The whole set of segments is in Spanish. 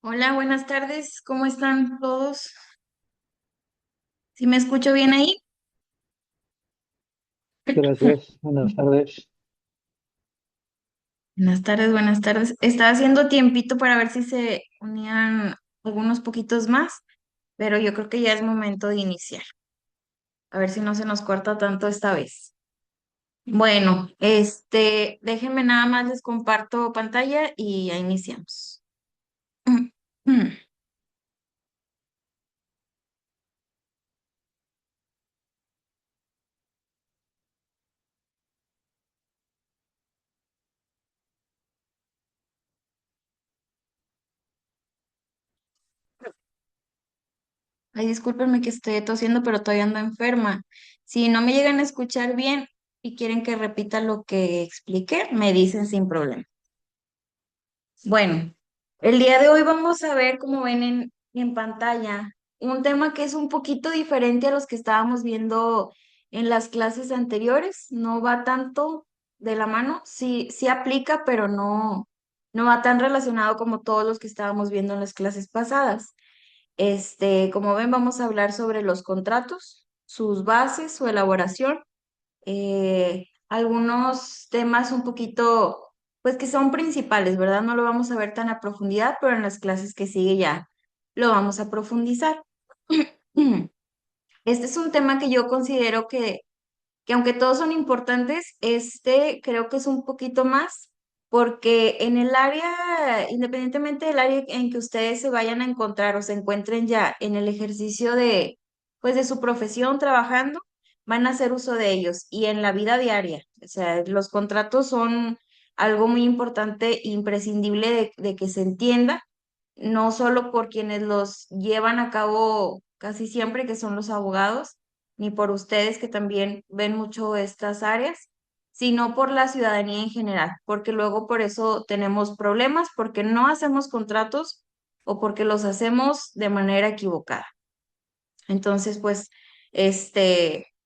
Hola, buenas tardes. ¿Cómo están todos? ¿Sí me escucho bien ahí? Gracias, buenas tardes. Buenas tardes, buenas tardes. Estaba haciendo tiempito para ver si se unían algunos poquitos más, pero yo creo que ya es momento de iniciar. A ver si no se nos corta tanto esta vez. Bueno, déjenme nada más les comparto pantalla y ya iniciamos. Ay, discúlpenme que estoy tosiendo, pero todavía ando enferma. Si no me llegan a escuchar bien y quieren que repita lo que expliqué, me dicen sin problema. Bueno, el día de hoy vamos a ver, como ven en pantalla, un tema que es un poquito diferente a los que estábamos viendo en las clases anteriores. No va tanto de la mano, sí, sí aplica, pero no va tan relacionado como todos los que estábamos viendo en las clases pasadas. Como ven, vamos a hablar sobre los contratos, sus bases, su elaboración, algunos temas un poquito, pues que son principales, ¿verdad? No lo vamos a ver tan a profundidad, pero en las clases que sigue ya lo vamos a profundizar. Este es un tema que yo considero que aunque todos son importantes, creo que es un poquito más, porque en el área, independientemente del área en que ustedes se vayan a encontrar o se encuentren ya en el ejercicio pues de su profesión trabajando, van a hacer uso de ellos y en la vida diaria. O sea, los contratos son algo muy importante, e imprescindible de que se entienda, no solo por quienes los llevan a cabo casi siempre, que son los abogados, ni por ustedes que también ven mucho estas áreas, sino por la ciudadanía en general, porque luego por eso tenemos problemas, porque no hacemos contratos o porque los hacemos de manera equivocada. Entonces, pues,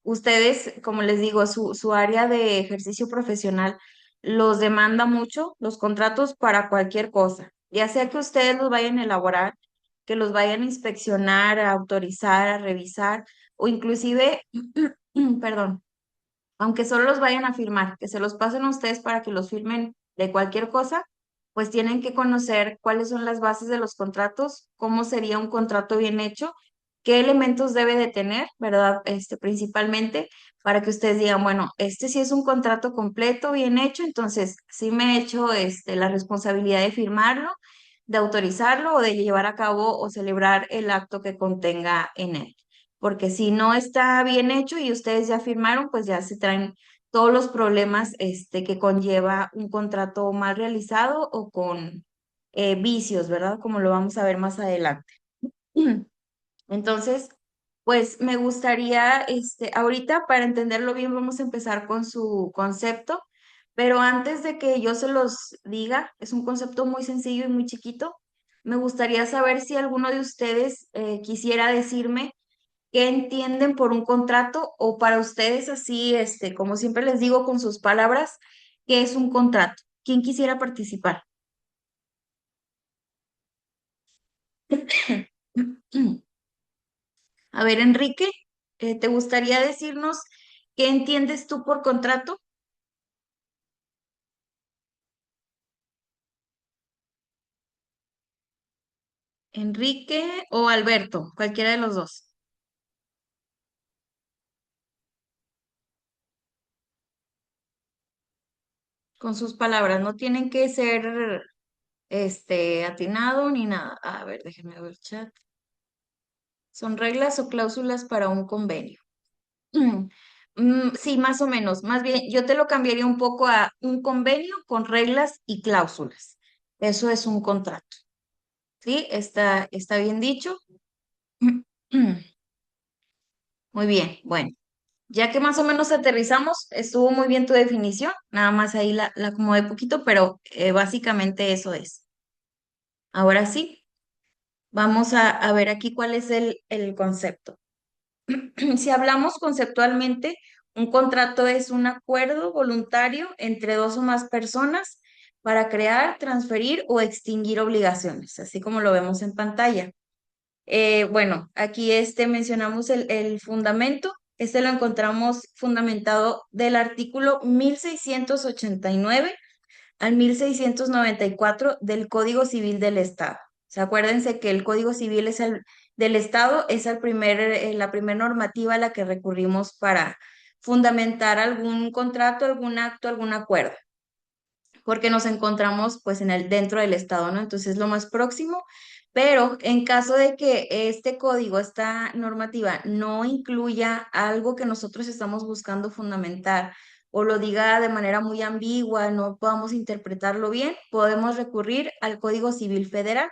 ustedes, como les digo, su área de ejercicio profesional los demanda mucho, los contratos para cualquier cosa, ya sea que ustedes los vayan a elaborar, que los vayan a inspeccionar, a autorizar, a revisar, o inclusive, perdón, aunque solo los vayan a firmar, que se los pasen a ustedes para que los firmen de cualquier cosa, pues tienen que conocer cuáles son las bases de los contratos, cómo sería un contrato bien hecho, qué elementos debe de tener, ¿verdad? Principalmente para que ustedes digan, bueno, este sí es un contrato completo, bien hecho, entonces sí me he hecho la responsabilidad de firmarlo, de autorizarlo o de llevar a cabo o celebrar el acto que contenga en él, porque si no está bien hecho y ustedes ya firmaron, pues ya se traen todos los problemas que conlleva un contrato mal realizado o con vicios, ¿verdad? Como lo vamos a ver más adelante. Entonces, pues me gustaría, ahorita para entenderlo bien, vamos a empezar con su concepto, pero antes de que yo se los diga, es un concepto muy sencillo y muy chiquito. Me gustaría saber si alguno de ustedes quisiera decirme qué entienden por un contrato o para ustedes así, como siempre les digo con sus palabras, ¿qué es un contrato? ¿Quién quisiera participar? A ver, Enrique, ¿te gustaría decirnos qué entiendes tú por contrato? Enrique o Alberto, cualquiera de los dos, con sus palabras, no tienen que ser atinado ni nada. A ver, déjenme ver el chat. Son reglas o cláusulas para un convenio. Sí, más o menos. Más bien, yo te lo cambiaría un poco a un convenio con reglas y cláusulas. Eso es un contrato. ¿Sí? Está bien dicho. Muy bien. Bueno, ya que más o menos aterrizamos, estuvo muy bien tu definición. Nada más ahí la acomodé poquito, pero básicamente eso es. Ahora sí, vamos a ver aquí cuál es el concepto. Si hablamos conceptualmente, un contrato es un acuerdo voluntario entre dos o más personas para crear, transferir o extinguir obligaciones, así como lo vemos en pantalla. Bueno, aquí mencionamos el fundamento. Este lo encontramos fundamentado del artículo 1689 al 1694 del Código Civil del Estado. O sea, acuérdense que el Código Civil del Estado es la primera normativa a la que recurrimos para fundamentar algún contrato, algún acto, algún acuerdo, porque nos encontramos pues dentro del Estado, ¿no? Entonces lo más próximo, pero en caso de que este código, esta normativa no incluya algo que nosotros estamos buscando fundamentar o lo diga de manera muy ambigua, no podamos interpretarlo bien, podemos recurrir al Código Civil Federal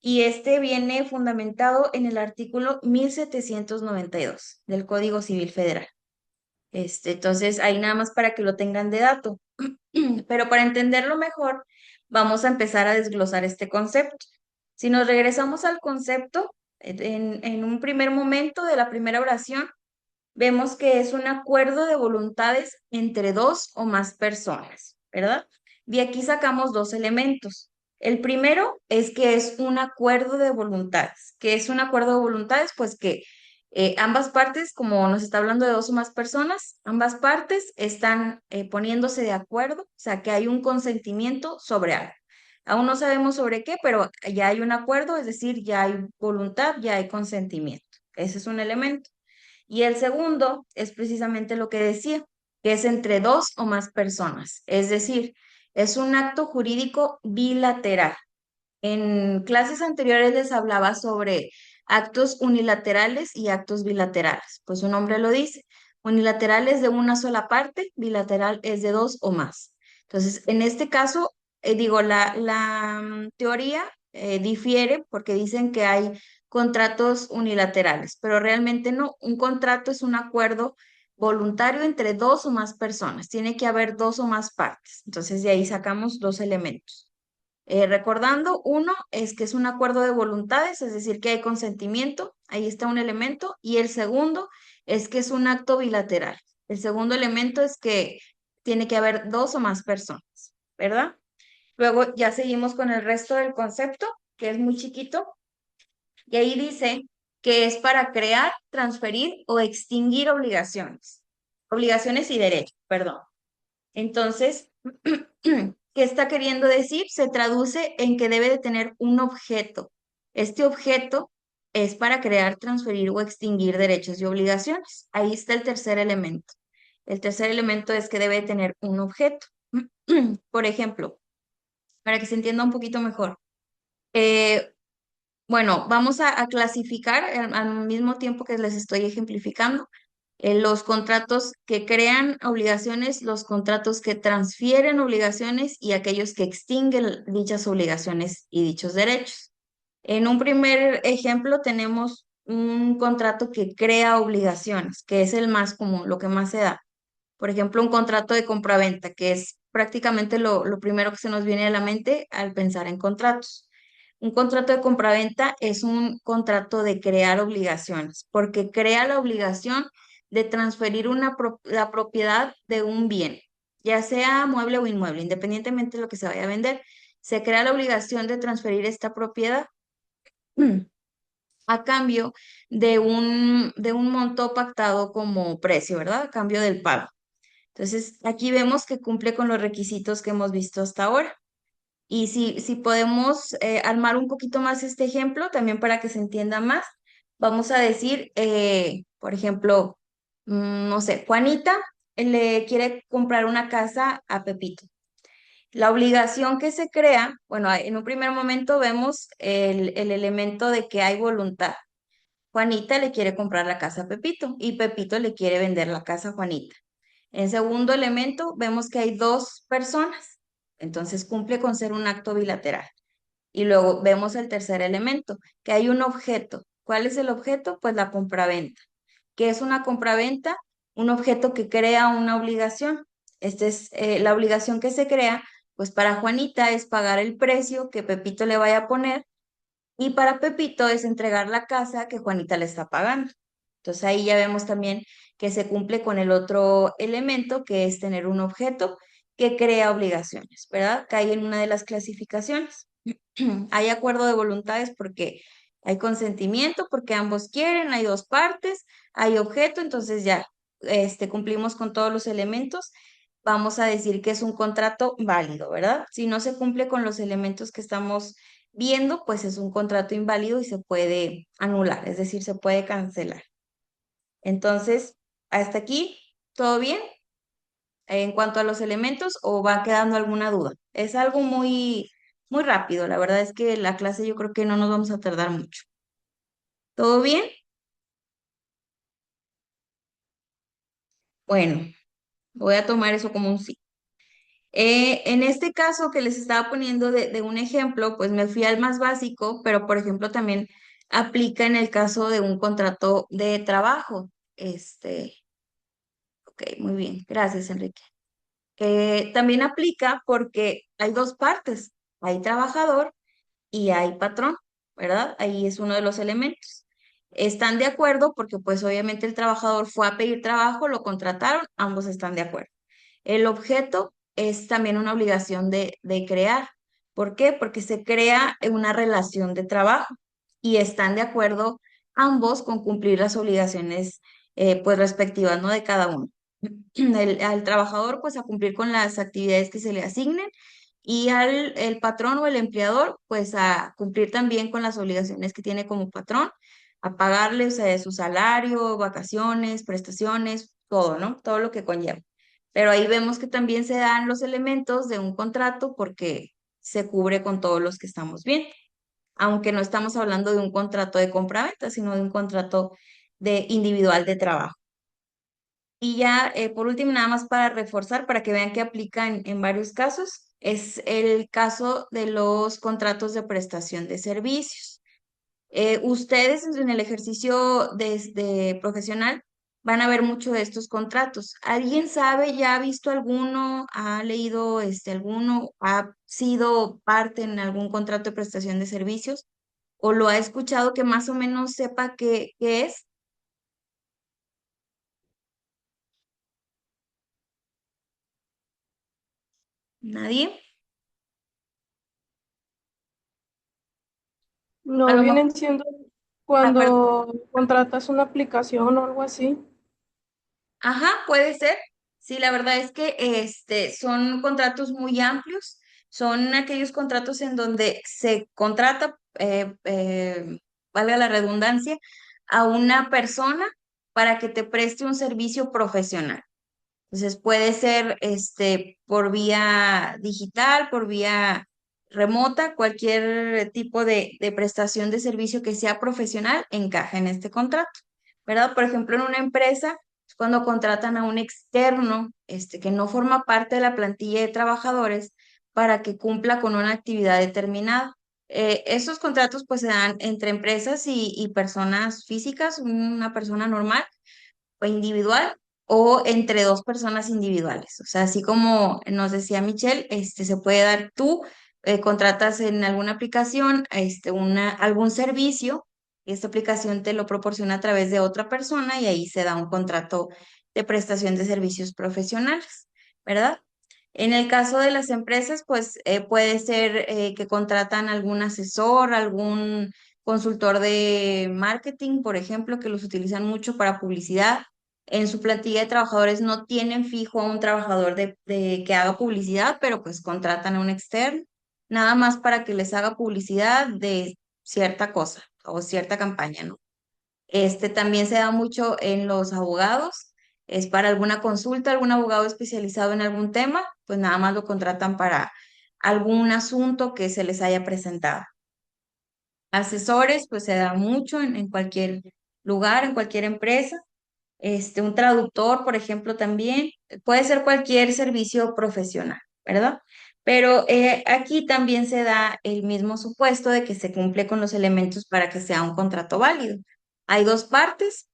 y este viene fundamentado en el artículo 1792 del Código Civil Federal. Entonces, ahí nada más para que lo tengan de dato. Pero para entenderlo mejor, vamos a empezar a desglosar este concepto. Si nos regresamos al concepto, en un primer momento de la primera oración, vemos que es un acuerdo de voluntades entre dos o más personas, ¿verdad? De aquí sacamos dos elementos. El primero es que es un acuerdo de voluntades. ¿Qué es un acuerdo de voluntades? Pues que ambas partes, como nos está hablando de dos o más personas, ambas partes están poniéndose de acuerdo, o sea, que hay un consentimiento sobre algo. Aún no sabemos sobre qué, pero ya hay un acuerdo, es decir, ya hay voluntad, ya hay consentimiento. Ese es un elemento. Y el segundo es precisamente lo que decía, que es entre dos o más personas. Es decir, es un acto jurídico bilateral. En clases anteriores les hablaba sobre actos unilaterales y actos bilaterales. Pues su nombre lo dice. Unilateral es de una sola parte, bilateral es de dos o más. Entonces, en este caso, digo, la teoría difiere porque dicen que hay contratos unilaterales, pero realmente no. Un contrato es un acuerdo voluntario entre dos o más personas. Tiene que haber dos o más partes. Entonces, de ahí sacamos dos elementos. Recordando, uno es que es un acuerdo de voluntades, es decir, que hay consentimiento, ahí está un elemento, y el segundo es que es un acto bilateral. El segundo elemento es que tiene que haber dos o más personas, ¿verdad? Luego ya seguimos con el resto del concepto, que es muy chiquito, y ahí dice que es para crear, transferir o extinguir obligaciones y derechos, perdón. Entonces, ¿qué está queriendo decir? Se traduce en que debe de tener un objeto. Este objeto es para crear, transferir o extinguir derechos y obligaciones. Ahí está el tercer elemento. El tercer elemento es que debe de tener un objeto. Por ejemplo, para que se entienda un poquito mejor. eh, bueno, vamos a clasificar al mismo tiempo que les estoy ejemplificando los contratos que crean obligaciones, los contratos que transfieren obligaciones y aquellos que extinguen dichas obligaciones y dichos derechos. En un primer ejemplo tenemos un contrato que crea obligaciones, que es el más común, lo que más se da. Por ejemplo, un contrato de compraventa, que es prácticamente lo primero que se nos viene a la mente al pensar en contratos. Un contrato de compraventa es un contrato de crear obligaciones, porque crea la obligación de transferir la propiedad de un bien, ya sea mueble o inmueble, independientemente de lo que se vaya a vender. Se crea la obligación de transferir esta propiedad a cambio de un monto pactado como precio, ¿verdad? A cambio del pago. Entonces, aquí vemos que cumple con los requisitos que hemos visto hasta ahora. Y si podemos armar un poquito más este ejemplo, también para que se entienda más, vamos a decir, por ejemplo, no sé, Juanita le quiere comprar una casa a Pepito. La obligación que se crea, bueno, en un primer momento vemos el elemento de que hay voluntad. Juanita le quiere comprar la casa a Pepito y Pepito le quiere vender la casa a Juanita. En segundo elemento, vemos que hay dos personas, entonces cumple con ser un acto bilateral. Y luego vemos el tercer elemento, que hay un objeto. ¿Cuál es el objeto? Pues la compraventa. ¿Qué es una compraventa? Un objeto que crea una obligación. Esta es la obligación que se crea, pues para Juanita es pagar el precio que Pepito le vaya a poner y para Pepito es entregar la casa que Juanita le está pagando. Entonces ahí ya vemos también que se cumple con el otro elemento que es tener un objeto que crea obligaciones, ¿verdad? Cae en una de las clasificaciones. Hay acuerdo de voluntades porque hay consentimiento, porque ambos quieren, hay dos partes, hay objeto, entonces ya cumplimos con todos los elementos. Vamos a decir que es un contrato válido, ¿verdad? Si no se cumple con los elementos que estamos viendo, pues es un contrato inválido y se puede anular, es decir, se puede cancelar. Entonces, hasta aquí, ¿todo bien? En cuanto a los elementos, ¿o va quedando alguna duda? Es algo muy rápido. La verdad es que la clase yo creo que no nos vamos a tardar mucho. ¿Todo bien? Bueno, voy a tomar eso como un sí. En este caso que les estaba poniendo de un ejemplo, pues me fui al más básico, pero por ejemplo también aplica en el caso de un contrato de trabajo. Ok, muy bien. Gracias, Enrique. También aplica porque hay dos partes. Hay trabajador y hay patrón, ¿verdad? Ahí es uno de los elementos. Están de acuerdo porque pues obviamente el trabajador fue a pedir trabajo, lo contrataron, ambos están de acuerdo. El objeto es también una obligación de crear. ¿Por qué? Porque se crea una relación de trabajo y están de acuerdo ambos con cumplir las obligaciones pues respectivas, ¿no? De cada uno. Al trabajador pues a cumplir con las actividades que se le asignen y al el patrón o el empleador pues a cumplir también con las obligaciones que tiene como patrón, a pagarle, o sea, su salario, vacaciones, prestaciones, todo, ¿no? Todo lo que conlleva. Pero ahí vemos que también se dan los elementos de un contrato porque se cubre con todos los que estamos viendo, aunque no estamos hablando de un contrato de compraventa, sino de un contrato de individual de trabajo. Y ya, por último, nada más para reforzar, para que vean que aplica en varios casos, es el caso de los contratos de prestación de servicios. Ustedes en el ejercicio de profesional van a ver mucho de estos contratos. ¿Alguien sabe, ya ha visto alguno, ha leído alguno, ha sido parte en algún contrato de prestación de servicios o lo ha escuchado que más o menos sepa qué es? ¿Nadie? A No lo mejor. vienen siendo Ah, perdón. cuando contratas una aplicación o algo así. Ajá, puede ser. Sí, la verdad es que son contratos muy amplios. Son aquellos contratos en donde se contrata, valga la redundancia, a una persona para que te preste un servicio profesional. Entonces puede ser por vía digital, por vía remota, cualquier tipo de prestación de servicio que sea profesional encaja en este contrato, ¿verdad? Por ejemplo, en una empresa, cuando contratan a un externo que no forma parte de la plantilla de trabajadores para que cumpla con una actividad determinada. Esos contratos pues se dan entre empresas y personas físicas, una persona normal o individual o entre dos personas individuales. O sea, así como nos decía Michelle, se puede dar tú, contratas en alguna aplicación algún servicio, y esta aplicación te lo proporciona a través de otra persona y ahí se da un contrato de prestación de servicios profesionales, ¿verdad? En el caso de las empresas, pues puede ser que contratan algún asesor, algún consultor de marketing, por ejemplo, que los utilizan mucho para publicidad. En su plantilla de trabajadores no tienen fijo a un trabajador de que haga publicidad, pero pues contratan a un externo, nada más para que les haga publicidad de cierta cosa o cierta campaña, ¿no? También se da mucho en los abogados, es para alguna consulta, algún abogado especializado en algún tema, pues nada más lo contratan para algún asunto que se les haya presentado. Asesores, pues se da mucho en cualquier lugar, en cualquier empresa. Un traductor, por ejemplo, también puede ser cualquier servicio profesional, ¿verdad? Pero aquí también se da el mismo supuesto de que se cumple con los elementos para que sea un contrato válido. Hay dos partes,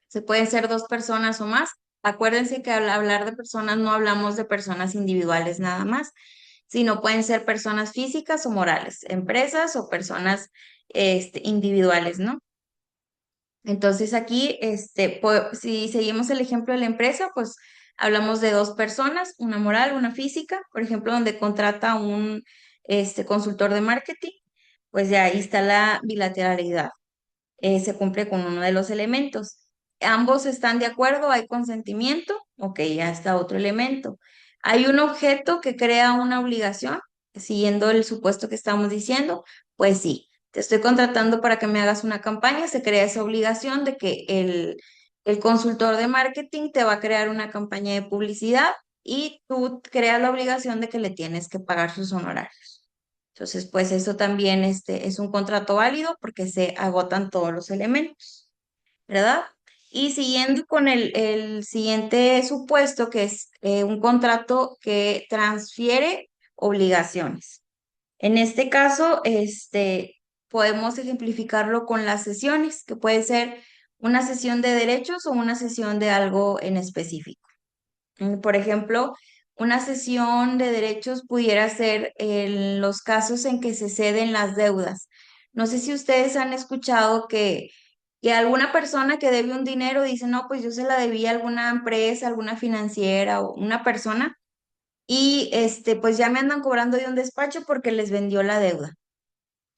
se pueden ser dos personas o más. Acuérdense que al hablar de personas no hablamos de personas individuales nada más, sino pueden ser personas físicas o morales, empresas o personas individuales, ¿no? Entonces aquí, si seguimos el ejemplo de la empresa, pues Hablamos de dos personas, una moral, una física, por ejemplo, donde contrata un consultor de marketing, pues ya ahí está la bilateralidad. Se cumple con uno de los elementos. Ambos están de acuerdo, hay consentimiento, ok, ya está otro elemento. Hay un objeto que crea una obligación, siguiendo el supuesto que estamos diciendo, pues sí, te estoy contratando para que me hagas una campaña, se crea esa obligación de que el consultor de marketing te va a crear una campaña de publicidad y tú creas la obligación de que le tienes que pagar sus honorarios. Entonces, pues eso también es un contrato válido porque se agotan todos los elementos, ¿verdad? Y siguiendo con el siguiente supuesto, que es un contrato que transfiere obligaciones. En este caso, podemos ejemplificarlo con las sesiones, que puede ser una sesión de derechos o una sesión de algo en específico. Por ejemplo, una sesión de derechos pudiera ser en los casos en que se ceden las deudas. No sé si ustedes han escuchado que alguna persona que debe un dinero dice, no, pues yo se la debía a alguna empresa, alguna financiera o una persona y pues ya me andan cobrando de un despacho porque les vendió la deuda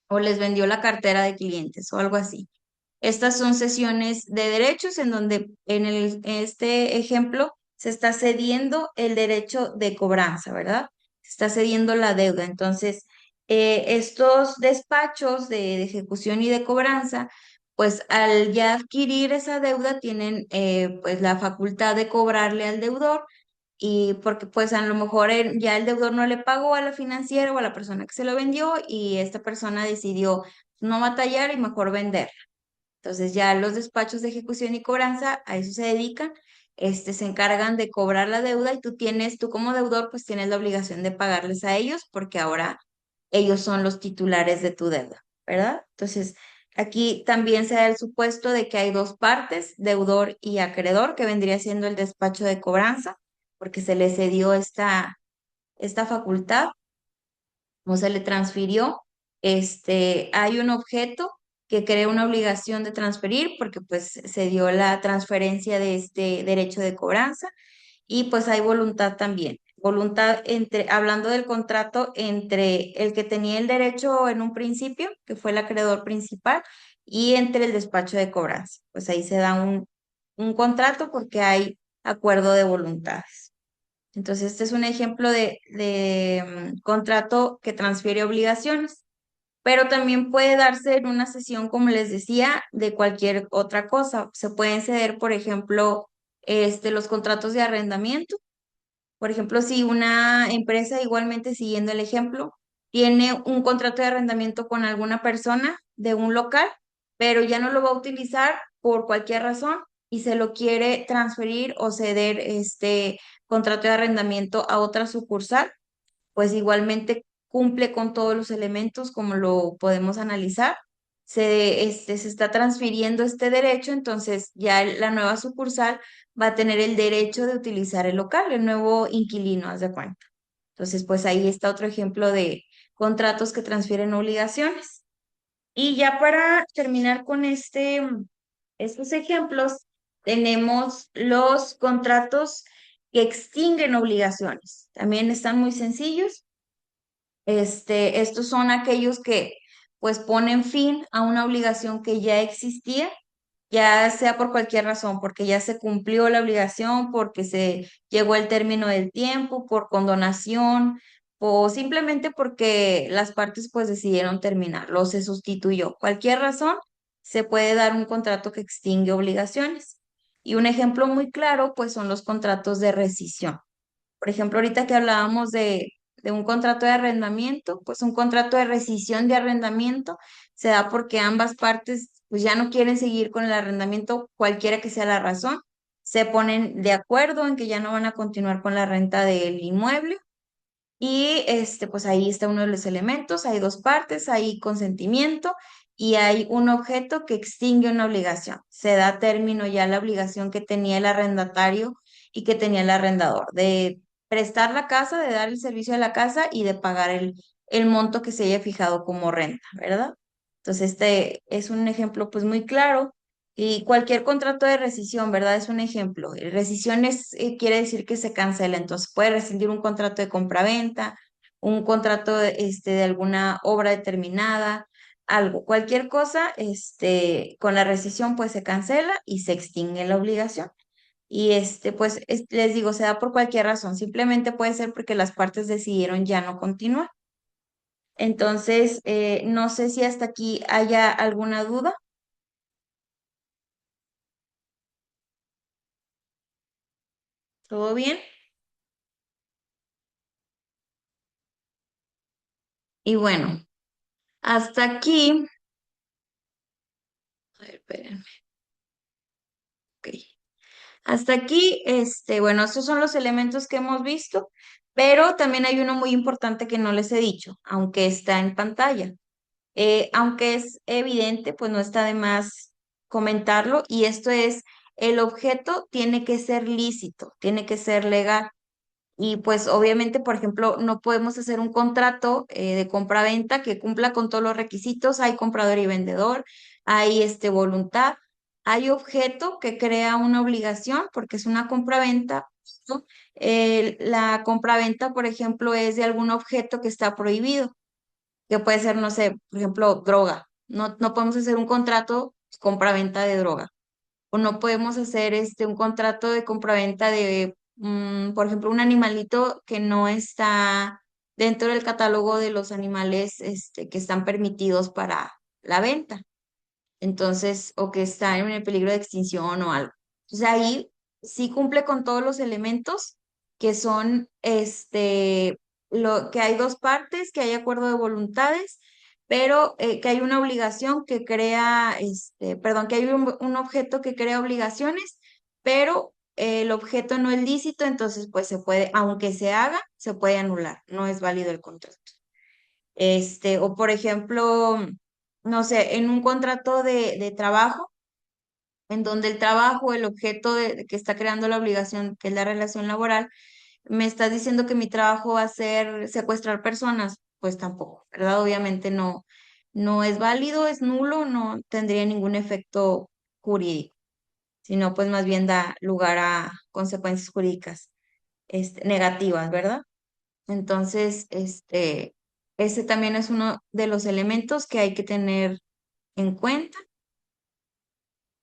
o les vendió la cartera de clientes o algo así. Estas son sesiones de derechos en donde en este ejemplo se está cediendo el derecho de cobranza, ¿verdad? Se está cediendo la deuda. Entonces, estos despachos de ejecución y de cobranza, pues al ya adquirir esa deuda tienen pues la facultad de cobrarle al deudor y porque pues a lo mejor ya el deudor no le pagó a la financiera o a la persona que se lo vendió y esta persona decidió no batallar y mejor vender. Entonces ya los despachos de ejecución y cobranza a eso se dedican, se encargan de cobrar la deuda y tú como deudor pues tienes la obligación de pagarles a ellos porque ahora ellos son los titulares de tu deuda, ¿verdad? Entonces aquí también se da el supuesto de que hay dos partes, deudor y acreedor, que vendría siendo el despacho de cobranza, porque se le cedió esta facultad como se le transfirió, hay un objeto que crea una obligación de transferir porque pues se dio la transferencia de este derecho de cobranza y pues hay voluntad también. Voluntad hablando del contrato entre el que tenía el derecho en un principio, que fue el acreedor principal, y entre el despacho de cobranza. Pues ahí se da un contrato porque hay acuerdo de voluntades. Entonces, este es un ejemplo de contrato que transfiere obligaciones, pero también puede darse en una sesión, como les decía, de cualquier otra cosa. Se pueden ceder, por ejemplo, los contratos de arrendamiento. Por ejemplo, si una empresa, igualmente siguiendo el ejemplo, tiene un contrato de arrendamiento con alguna persona de un local, pero ya no lo va a utilizar por cualquier razón y se lo quiere transferir o ceder este contrato de arrendamiento a otra sucursal, pues igualmente cumple con todos los elementos como lo podemos analizar. Se está transfiriendo este derecho, entonces ya la nueva sucursal va a tener el derecho de utilizar el local, el nuevo inquilino, haz de cuenta. Entonces, pues ahí está otro ejemplo de contratos que transfieren obligaciones. Y ya para terminar con estos ejemplos, tenemos los contratos que extinguen obligaciones. También están muy sencillos. Estos son aquellos que pues ponen fin a una obligación que ya existía, ya sea por cualquier razón, porque ya se cumplió la obligación, porque se llegó el término del tiempo, por condonación, o simplemente porque las partes pues decidieron terminarlo, se sustituyó. Cualquier razón, se puede dar un contrato que extingue obligaciones. Y un ejemplo muy claro pues son los contratos de rescisión. Por ejemplo, ahorita que hablábamos de un contrato de arrendamiento, pues un contrato de rescisión de arrendamiento se da porque ambas partes pues ya no quieren seguir con el arrendamiento, cualquiera que sea la razón, se ponen de acuerdo en que ya no van a continuar con la renta del inmueble y pues ahí está uno de los elementos, hay dos partes, hay consentimiento y hay un objeto que extingue una obligación. Se da término ya a la obligación que tenía el arrendatario y que tenía el arrendador de prestar la casa, de dar el servicio de la casa y de pagar el monto que se haya fijado como renta, ¿verdad? Entonces, este es un ejemplo pues muy claro Y cualquier contrato de rescisión, ¿verdad? Es un ejemplo. Rescisión quiere decir que se cancela, entonces puede rescindir un contrato de compraventa, un contrato de alguna obra determinada, algo, cualquier cosa, con la rescisión pues se cancela y se extingue la obligación. Y pues les digo, se da por cualquier razón, simplemente puede ser porque las partes decidieron ya no continuar. Entonces, no sé si hasta aquí haya alguna duda. ¿Todo bien? Y bueno, hasta aquí, a ver, espérenme, ok. Hasta aquí, bueno, estos son los elementos que hemos visto, pero también hay uno muy importante que no les he dicho, aunque está en pantalla. Aunque es evidente, pues no está de más comentarlo, y esto es, el objeto tiene que ser lícito, tiene que ser legal. Y pues obviamente, por ejemplo, no podemos hacer un contrato de compra-venta que cumpla con todos los requisitos. Hay comprador y vendedor, hay voluntad, hay objeto que crea una obligación porque es una compra-venta, ¿no? La compra-venta, por ejemplo, es de algún objeto que está prohibido, que puede ser, no sé, por ejemplo, droga. No podemos hacer un contrato de compra-venta de droga, o no podemos hacer un contrato de compraventa de, por ejemplo, un animalito que no está dentro del catálogo de los animales que están permitidos para la venta. Entonces, o que está en el peligro de extinción o algo. Entonces ahí sí cumple con todos los elementos que son lo que hay dos partes, que hay acuerdo de voluntades, pero que hay una obligación que crea, perdón, que hay un objeto que crea obligaciones, pero el objeto no es lícito, entonces pues se puede, aunque se haga, se puede anular, no es válido el contrato. O por ejemplo, no sé, en un contrato de trabajo, en donde el trabajo, el objeto que está creando la obligación, que es la relación laboral, me estás diciendo que mi trabajo va a ser secuestrar personas, pues tampoco, ¿verdad? Obviamente no es válido, es nulo, no tendría ningún efecto jurídico, sino pues más bien da lugar a consecuencias jurídicas, negativas, ¿verdad? Entonces, ese también es uno de los elementos que hay que tener en cuenta.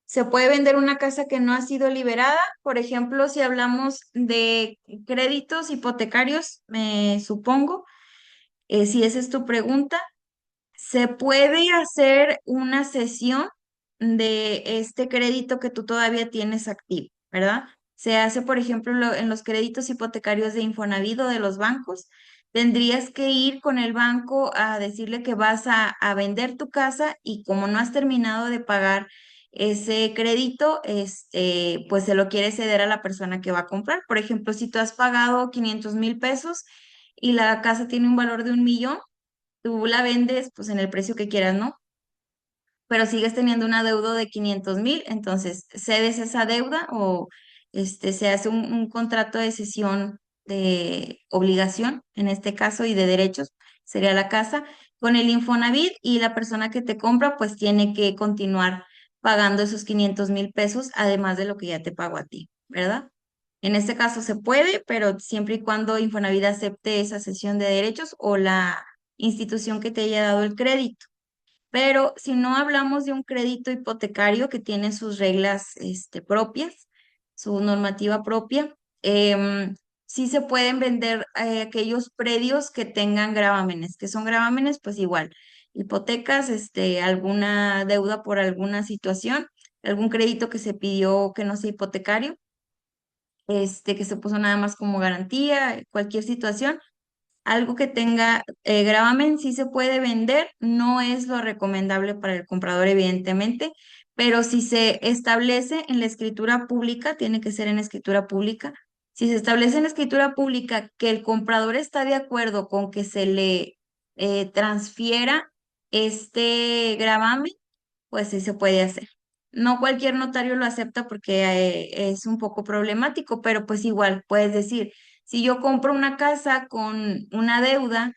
Se puede vender una casa que no ha sido liberada, por ejemplo, si hablamos de créditos hipotecarios, me supongo, si esa es tu pregunta, se puede hacer una cesión de este crédito que tú todavía tienes activo, ¿verdad? Se hace, por ejemplo, en los créditos hipotecarios de Infonavit o de los bancos. Tendrías que ir con el banco a decirle que vas a vender tu casa, y como no has terminado de pagar ese crédito, pues se lo quieres ceder a la persona que va a comprar. Por ejemplo, si tú has pagado 500,000 pesos y la casa tiene un valor de 1 millón, tú la vendes pues en el precio que quieras, ¿no? Pero sigues teniendo una deuda de 500,000, entonces cedes esa deuda, o se hace un contrato de cesión de obligación, en este caso, y de derechos, sería la casa, con el Infonavit, y la persona que te compra pues tiene que continuar pagando esos 500,000 pesos, además de lo que ya te pagó a ti, ¿verdad? En este caso se puede, pero siempre y cuando Infonavit acepte esa cesión de derechos o la institución que te haya dado el crédito. Pero si no hablamos de un crédito hipotecario que tiene sus reglas propias, su normativa propia, sí se pueden vender aquellos predios que tengan gravámenes. ¿Que son gravámenes? Pues igual, hipotecas, alguna deuda por alguna situación, algún crédito que se pidió que no sea hipotecario, que se puso nada más como garantía, cualquier situación. Algo que tenga gravamen sí se puede vender, no es lo recomendable para el comprador, evidentemente, pero si se establece en la escritura pública, tiene que ser en escritura pública. Si se establece en la escritura pública que el comprador está de acuerdo con que se le transfiera este gravamen, pues sí se puede hacer. No cualquier notario lo acepta porque es un poco problemático, pero pues igual puedes decir, si yo compro una casa con una deuda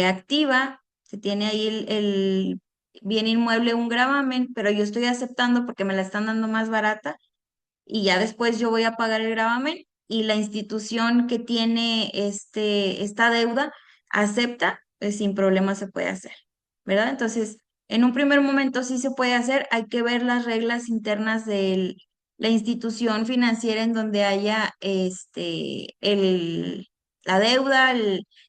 activa, se tiene ahí bien inmueble un gravamen, pero yo estoy aceptando porque me la están dando más barata y ya después yo voy a pagar el gravamen y la institución que tiene esta deuda acepta, pues sin problema se puede hacer, ¿verdad? Entonces, en un primer momento sí se puede hacer, hay que ver las reglas internas de la institución financiera en donde haya la deuda,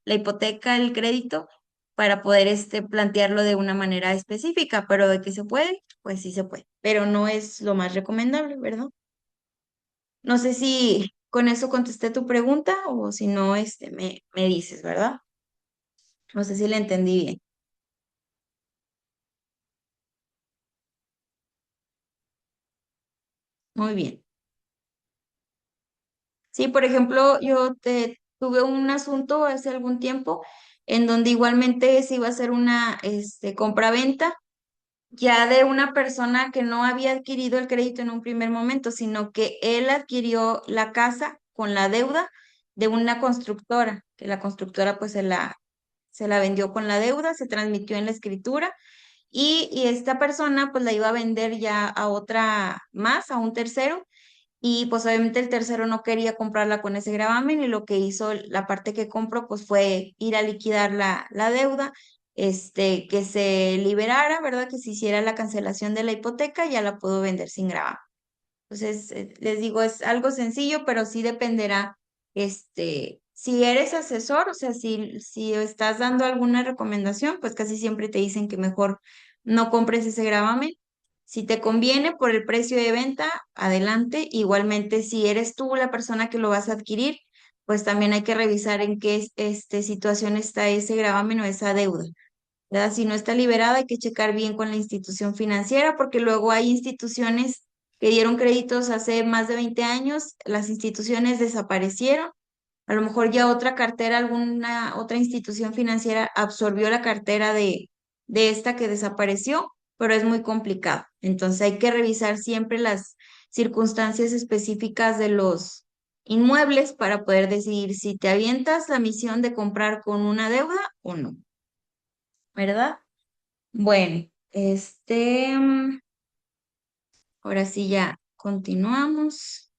la hipoteca, el crédito, para poder plantearlo de una manera específica, pero de que se puede, pues sí se puede, pero no es lo más recomendable, ¿verdad? No sé si con eso contesté tu pregunta o si no, me dices, ¿verdad? No sé si le entendí bien. Muy bien. Sí, por ejemplo, tuve un asunto hace algún tiempo en donde igualmente se iba a hacer una compra-venta ya de una persona que no había adquirido el crédito en un primer momento, sino que él adquirió la casa con la deuda de una constructora, que la constructora pues se la vendió con la deuda, se transmitió en la escritura y esta persona pues la iba a vender ya a otra más, a un tercero, y pues obviamente el tercero no quería comprarla con ese gravamen y lo que hizo la parte que compró pues fue ir a liquidar la deuda, que se liberara, ¿verdad? Que se hiciera la cancelación de la hipoteca y ya la pudo vender sin gravamen. Entonces, les digo, es algo sencillo, pero sí dependerá, si eres asesor, o sea, si estás dando alguna recomendación, pues casi siempre te dicen que mejor no compres ese gravamen. Si te conviene por el precio de venta, adelante. Igualmente, si eres tú la persona que lo vas a adquirir, pues también hay que revisar en qué situación está ese gravamen o esa deuda. ¿Verdad? Si no está liberada, hay que checar bien con la institución financiera, porque luego hay instituciones que dieron créditos hace más de 20 años, las instituciones desaparecieron, a lo mejor ya otra cartera, alguna otra institución financiera absorbió la cartera de esta que desapareció, pero es muy complicado. Entonces hay que revisar siempre las circunstancias específicas de los inmuebles para poder decidir si te avientas la misión de comprar con una deuda o no, ¿verdad? Bueno, ahora sí ya continuamos.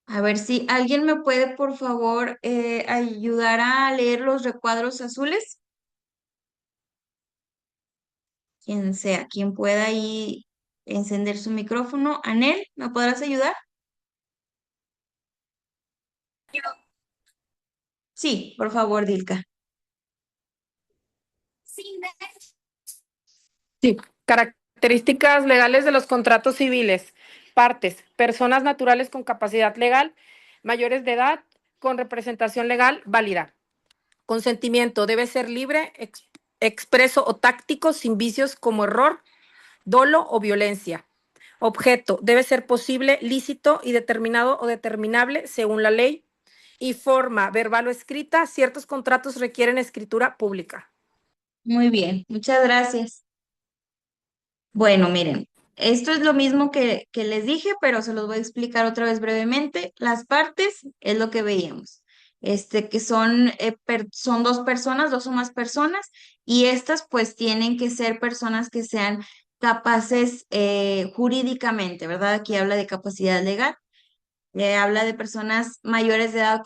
A ver si alguien me puede, por favor, ayudar a leer los recuadros azules. Quien sea, quien pueda ahí encender su micrófono. Anel, ¿me podrás ayudar? Sí, por favor, Dilka. Sí, características legales de los contratos civiles. Partes, personas naturales con capacidad legal, mayores de edad, con representación legal válida. Consentimiento debe ser libre, expreso o táctico, sin vicios como error, dolo o violencia. Objeto debe ser posible, lícito y determinado o determinable según la ley. Y forma, verbal o escrita, ciertos contratos requieren escritura pública. Muy bien, muchas gracias. Bueno, miren, esto es lo mismo que les dije, pero se los voy a explicar otra vez brevemente. Las partes es lo que veíamos, que son dos personas, dos o más personas, y estas pues tienen que ser personas que sean capaces jurídicamente, ¿verdad? Aquí habla de capacidad legal. Habla de personas mayores de edad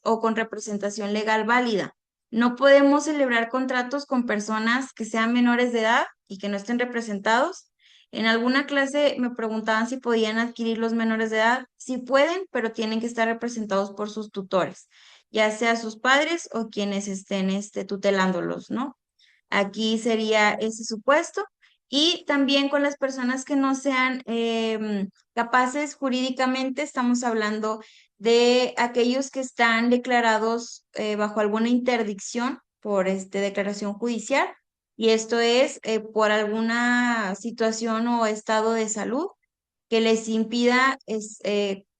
o con representación legal válida. No podemos celebrar contratos con personas que sean menores de edad y que no estén representados. En alguna clase me preguntaban si podían adquirir los menores de edad. Sí pueden, pero tienen que estar representados por sus tutores, ya sea sus padres o quienes estén tutelándolos, ¿no? Aquí sería ese supuesto. Y también con las personas que no sean capaces jurídicamente, estamos hablando de aquellos que están declarados bajo alguna interdicción por declaración judicial. Y esto es por alguna situación o estado de salud que les impida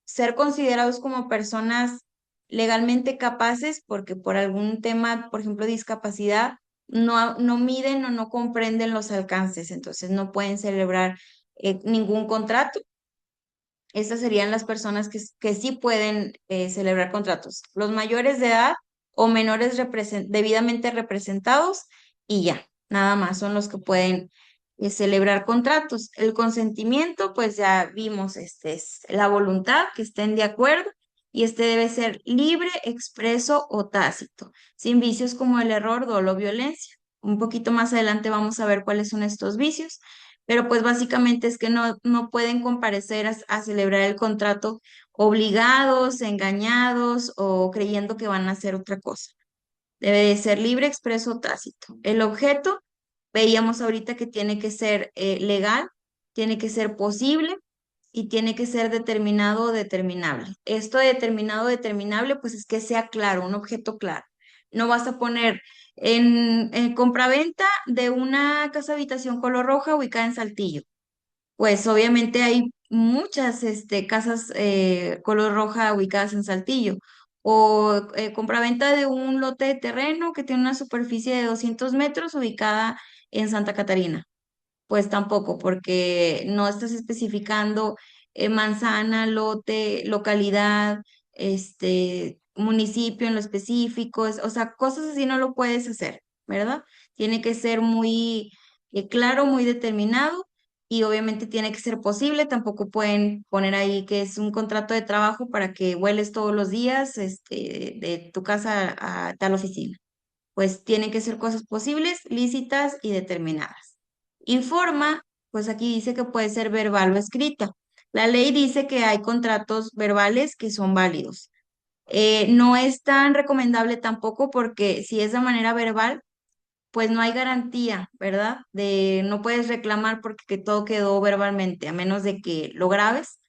ser considerados como personas legalmente capaces, porque por algún tema, por ejemplo, discapacidad, no miden o no comprenden los alcances, entonces no pueden celebrar ningún contrato. Estas serían las personas que sí pueden celebrar contratos. Los mayores de edad o menores debidamente representados y ya, nada más son los que pueden celebrar contratos. El consentimiento, pues ya vimos, es la voluntad, que estén de acuerdo y este debe ser libre, expreso o tácito, sin vicios como el error, dolo o violencia. Un poquito más adelante vamos a ver cuáles son estos vicios, pero pues básicamente es que no pueden comparecer a celebrar el contrato obligados, engañados o creyendo que van a hacer otra cosa. Debe de ser libre, expreso o tácito. El objeto, veíamos ahorita que tiene que ser legal, tiene que ser posible y tiene que ser determinado o determinable. Esto de determinado o determinable, pues es que sea claro, un objeto claro. No vas a poner en compraventa de una casa habitación color roja ubicada en Saltillo. Pues obviamente hay muchas casas color roja ubicadas en Saltillo. O compraventa de un lote de terreno que tiene una superficie de 200 metros ubicada en Santa Catarina. Pues tampoco, porque no estás especificando manzana, lote, localidad, municipio en lo específico, o sea, cosas así no lo puedes hacer, ¿verdad? Tiene que ser muy claro, muy determinado y obviamente tiene que ser posible. Tampoco pueden poner ahí que es un contrato de trabajo para que vueles todos los días, de tu casa a tal oficina. Pues tienen que ser cosas posibles, lícitas y determinadas. Informa, pues aquí dice que puede ser verbal o escrita. La ley dice que hay contratos verbales que son válidos. No es tan recomendable tampoco porque si es de manera verbal, pues no hay garantía, ¿verdad? No puedes reclamar porque que todo quedó verbalmente, a menos de que lo grabes,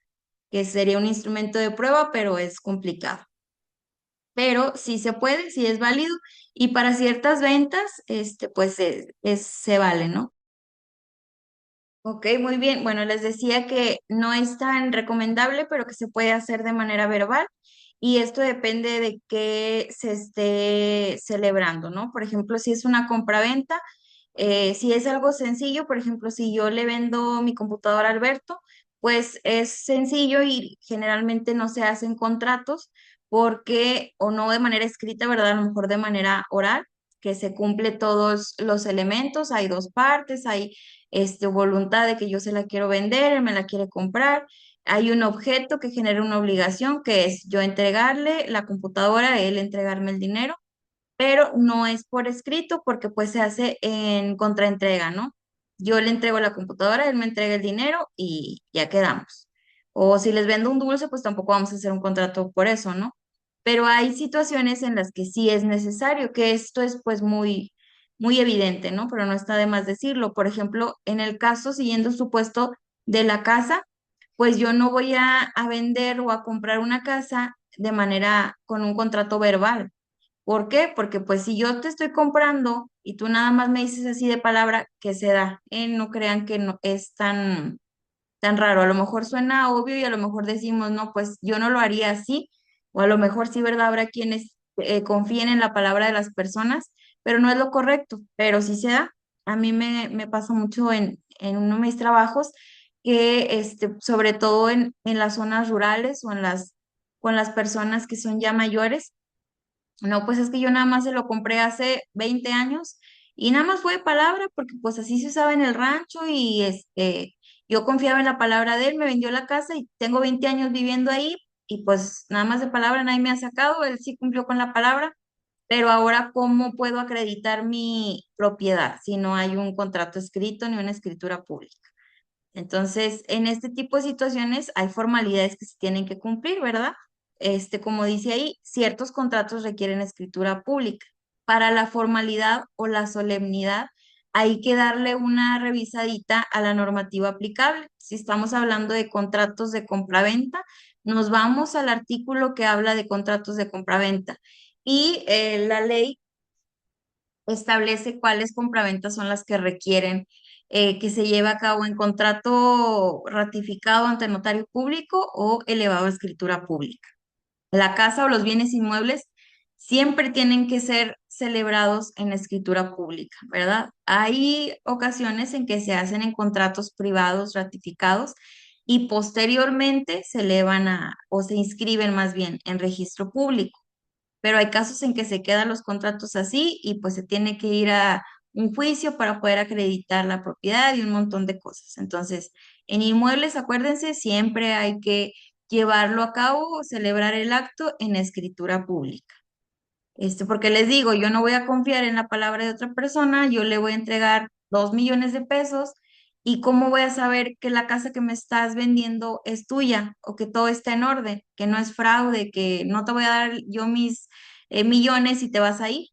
que sería un instrumento de prueba, pero es complicado. Pero sí se puede, sí es válido, y para ciertas ventas, pues se vale, ¿no? Ok, muy bien. Bueno, les decía que no es tan recomendable, pero que se puede hacer de manera verbal y esto depende de qué se esté celebrando, ¿no? Por ejemplo, si es una compraventa, si es algo sencillo, por ejemplo, si yo le vendo mi computadora a Alberto, pues es sencillo y generalmente no se hacen contratos porque, o no de manera escrita, ¿verdad? A lo mejor de manera oral, que se cumple todos los elementos, hay dos partes, hay voluntad de que yo se la quiero vender, él me la quiere comprar. Hay un objeto que genera una obligación, que es yo entregarle la computadora, él entregarme el dinero, pero no es por escrito porque pues se hace en contraentrega, ¿no? Yo le entrego la computadora, él me entrega el dinero y ya quedamos. O si les vendo un dulce, pues tampoco vamos a hacer un contrato por eso, ¿no? Pero hay situaciones en las que sí es necesario, que esto es pues muy evidente, ¿no? Pero no está de más decirlo. Por ejemplo, en el caso, siguiendo el supuesto de la casa, pues yo no voy a vender o a comprar una casa de manera con un contrato verbal. ¿Por qué? Porque pues si yo te estoy comprando y tú nada más me dices así de palabra, que se da? No crean que no es tan raro. A lo mejor suena obvio y a lo mejor decimos, no, pues yo no lo haría así. O a lo mejor sí, ¿verdad? Habrá quienes confíen en la palabra de las personas, pero no es lo correcto. Pero sí se da. A mí me pasa mucho en uno de mis trabajos que, sobre todo en las zonas rurales o con las personas que son ya mayores, no, pues es que yo nada más se lo compré hace 20 años y nada más fue de palabra porque pues así se usaba en el rancho y yo confiaba en la palabra de él, me vendió la casa y tengo 20 años viviendo ahí y pues nada más de palabra nadie me ha sacado, él sí cumplió con la palabra, pero ahora ¿cómo puedo acreditar mi propiedad si no hay un contrato escrito ni una escritura pública? Entonces, en este tipo de situaciones hay formalidades que se tienen que cumplir, ¿verdad? Como dice ahí, ciertos contratos requieren escritura pública. Para la formalidad o la solemnidad, hay que darle una revisadita a la normativa aplicable. Si estamos hablando de contratos de compraventa, nos vamos al artículo que habla de contratos de compraventa y la ley establece cuáles compraventas son las que requieren que se lleve a cabo en contrato ratificado ante notario público o elevado a escritura pública. La casa o los bienes inmuebles siempre tienen que ser celebrados en la escritura pública, ¿verdad? Hay ocasiones en que se hacen en contratos privados ratificados y posteriormente se elevan o se inscriben más bien en registro público. pero hay casos en que se quedan los contratos así y pues se tiene que ir a un juicio para poder acreditar la propiedad y un montón de cosas. Entonces, en inmuebles, acuérdense, siempre hay que llevarlo a cabo o celebrar el acto en escritura pública. Porque les digo, yo no voy a confiar en la palabra de otra persona, yo le voy a entregar 2 millones de pesos y cómo voy a saber que la casa que me estás vendiendo es tuya o que todo está en orden, que no es fraude, que no te voy a dar yo mis millones y te vas a ir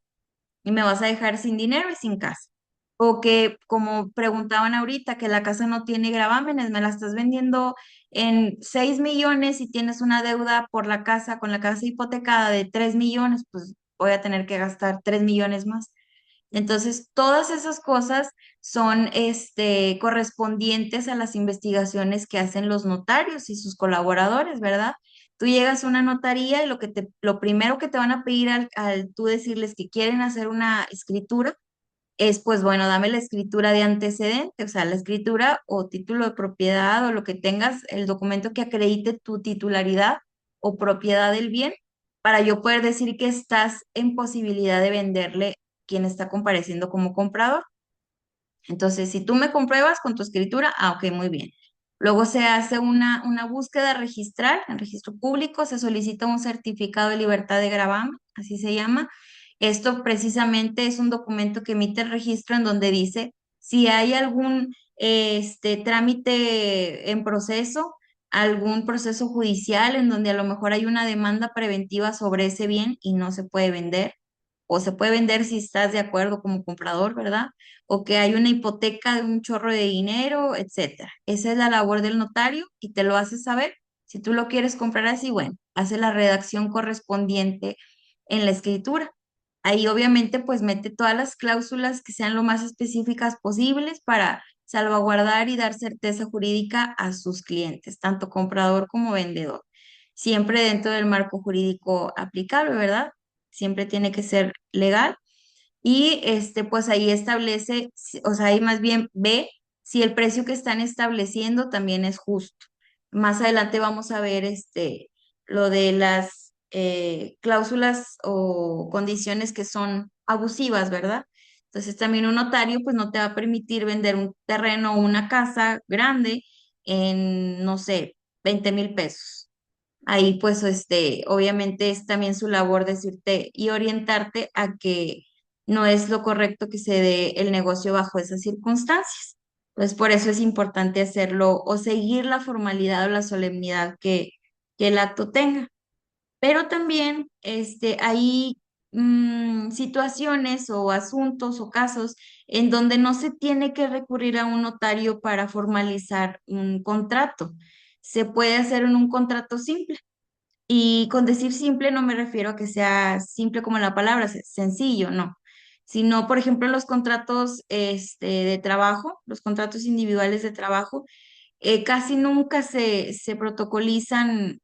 y me vas a dejar sin dinero y sin casa. O que, como preguntaban ahorita, que la casa no tiene gravámenes, me la estás vendiendo en 6 millones y tienes una deuda por la casa, con la casa hipotecada de 3 millones, pues voy a tener que gastar 3 millones más. Entonces, todas esas cosas son correspondientes a las investigaciones que hacen los notarios y sus colaboradores, ¿verdad? Tú llegas a una notaría y lo primero que te van a pedir al tú decirles que quieren hacer una escritura es, pues bueno, dame la escritura de antecedente, o sea, la escritura o título de propiedad o lo que tengas, el documento que acredite tu titularidad o propiedad del bien, para yo poder decir que estás en posibilidad de venderle quien está compareciendo como comprador. Entonces, si tú me compruebas con tu escritura, ok, muy bien. Luego se hace una búsqueda registral, en registro público, se solicita un certificado de libertad de gravamen, así se llama. Esto precisamente es un documento que emite el registro en donde dice si hay algún trámite en proceso, algún proceso judicial en donde a lo mejor hay una demanda preventiva sobre ese bien y no se puede vender, o se puede vender si estás de acuerdo como comprador, ¿verdad? O que hay una hipoteca de un chorro de dinero, etcétera. Esa es la labor del notario y te lo hace saber. Si tú lo quieres comprar así, bueno, hace la redacción correspondiente en la escritura. Ahí obviamente pues mete todas las cláusulas que sean lo más específicas posibles para salvaguardar y dar certeza jurídica a sus clientes, tanto comprador como vendedor. Siempre dentro del marco jurídico aplicable, ¿verdad? Siempre tiene que ser legal y pues ahí establece, o sea, ahí más bien ve si el precio que están estableciendo también es justo. Más adelante vamos a ver lo de las cláusulas o condiciones que son abusivas, ¿verdad? Entonces también un notario pues no te va a permitir vender un terreno o una casa grande en, no sé, 20,000 pesos. Ahí pues obviamente es también su labor decirte y orientarte a que no es lo correcto que se dé el negocio bajo esas circunstancias. Pues por eso es importante hacerlo o seguir la formalidad o la solemnidad que el acto tenga. Pero también hay situaciones o asuntos o casos en donde no se tiene que recurrir a un notario para formalizar un contrato. Se puede hacer en un contrato simple. Y con decir simple no me refiero a que sea simple como la palabra, sencillo, no. Sino, por ejemplo, los contratos de trabajo, los contratos individuales de trabajo, casi nunca se protocolizan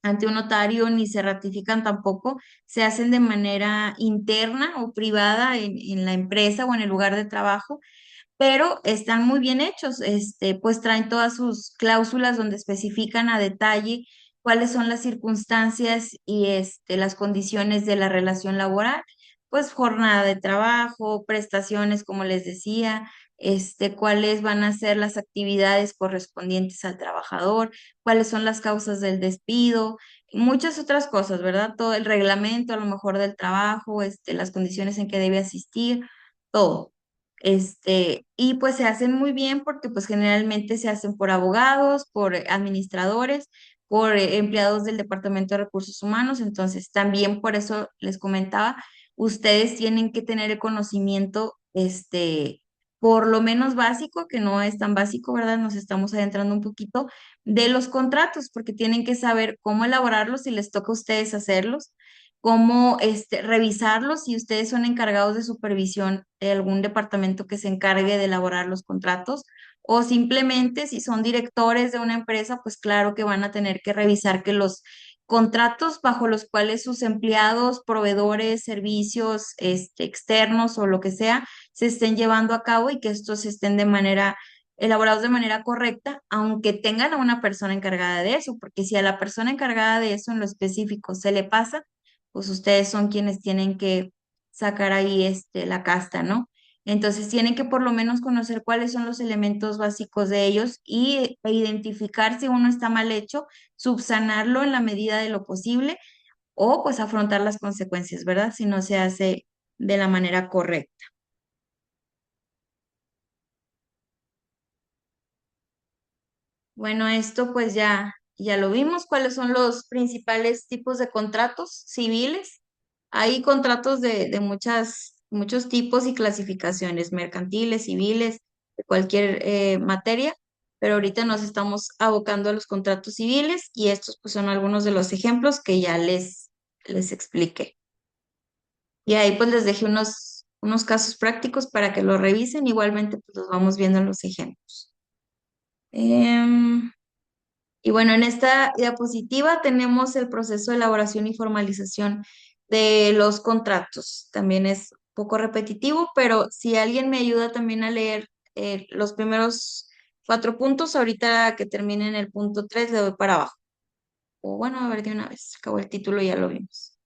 ante un notario ni se ratifican tampoco, se hacen de manera interna o privada en la empresa o en el lugar de trabajo, pero están muy bien hechos, pues traen todas sus cláusulas donde especifican a detalle cuáles son las circunstancias y las condiciones de la relación laboral, pues jornada de trabajo, prestaciones, como les decía, cuáles van a ser las actividades correspondientes al trabajador, cuáles son las causas del despido, y muchas otras cosas, ¿verdad? Todo el reglamento a lo mejor del trabajo, las condiciones en que debe asistir, todo. Y pues se hacen muy bien porque pues generalmente se hacen por abogados, por administradores, por empleados del Departamento de Recursos Humanos. Entonces, también por eso les comentaba, ustedes tienen que tener el conocimiento, por lo menos básico, que no es tan básico, ¿verdad? Nos estamos adentrando un poquito de los contratos, porque tienen que saber cómo elaborarlos si les toca a ustedes hacerlos, cómo revisarlos si ustedes son encargados de supervisión de algún departamento que se encargue de elaborar los contratos, o simplemente si son directores de una empresa, pues claro que van a tener que revisar que los contratos bajo los cuales sus empleados, proveedores, servicios externos o lo que sea, se estén llevando a cabo y que estos estén elaborados de manera correcta, aunque tengan a una persona encargada de eso, porque si a la persona encargada de eso en lo específico se le pasa, pues ustedes son quienes tienen que sacar ahí la casta, ¿no? Entonces tienen que por lo menos conocer cuáles son los elementos básicos de ellos e identificar si uno está mal hecho, subsanarlo en la medida de lo posible o pues afrontar las consecuencias, ¿verdad? Si no se hace de la manera correcta. Bueno, esto pues ya lo vimos, cuáles son los principales tipos de contratos civiles. Hay contratos de muchos tipos y clasificaciones, mercantiles, civiles, de cualquier materia, pero ahorita nos estamos abocando a los contratos civiles y estos pues son algunos de los ejemplos que ya les expliqué. Y ahí pues les dejé unos casos prácticos para que lo revisen, igualmente pues los vamos viendo en los ejemplos. Em, y bueno, en esta diapositiva tenemos el proceso de elaboración y formalización de los contratos. También es un poco repetitivo, pero si alguien me ayuda también a leer los primeros 4 puntos, ahorita que termine en el punto 3 le doy para abajo. O bueno, a ver de una vez, acabó el título, ya lo vimos.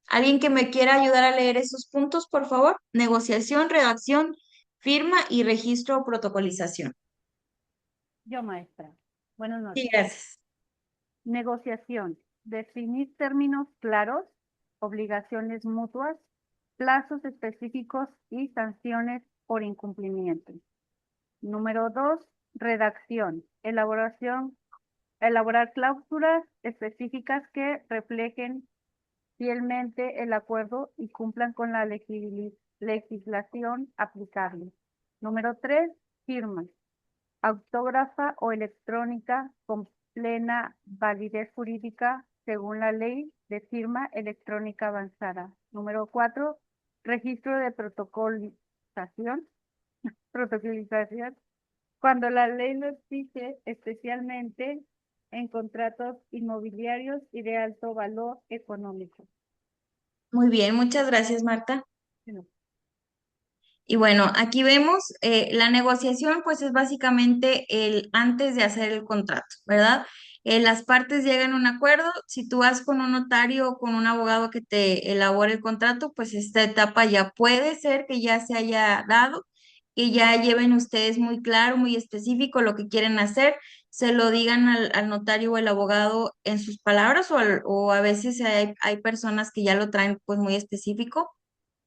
¿Alguien que me quiera ayudar a leer esos puntos, por favor? Negociación, redacción, firma y registro o protocolización. Yo, maestra. Buenas Sí, noches. gracias. Negociación. Definir términos claros, obligaciones mutuas, plazos específicos y sanciones por incumplimiento. Número 2, redacción. Elaborar cláusulas específicas que reflejen fielmente el acuerdo y cumplan con la legislación aplicable. Número 3, firma. Autógrafa o electrónica con plena validez jurídica según la ley de firma electrónica avanzada. Número 4, registro de protocolización, cuando la ley lo exige, especialmente en contratos inmobiliarios y de alto valor económico. Muy bien, muchas gracias, Marta. Bueno, Y bueno, aquí vemos la negociación, pues es básicamente el antes de hacer el contrato, ¿verdad? Las partes llegan a un acuerdo. Si tú vas con un notario o con un abogado que te elabore el contrato, pues esta etapa ya puede ser que ya se haya dado, que ya lleven ustedes muy claro, muy específico lo que quieren hacer, se lo digan al notario o al abogado en sus palabras o a veces hay personas que ya lo traen pues muy específico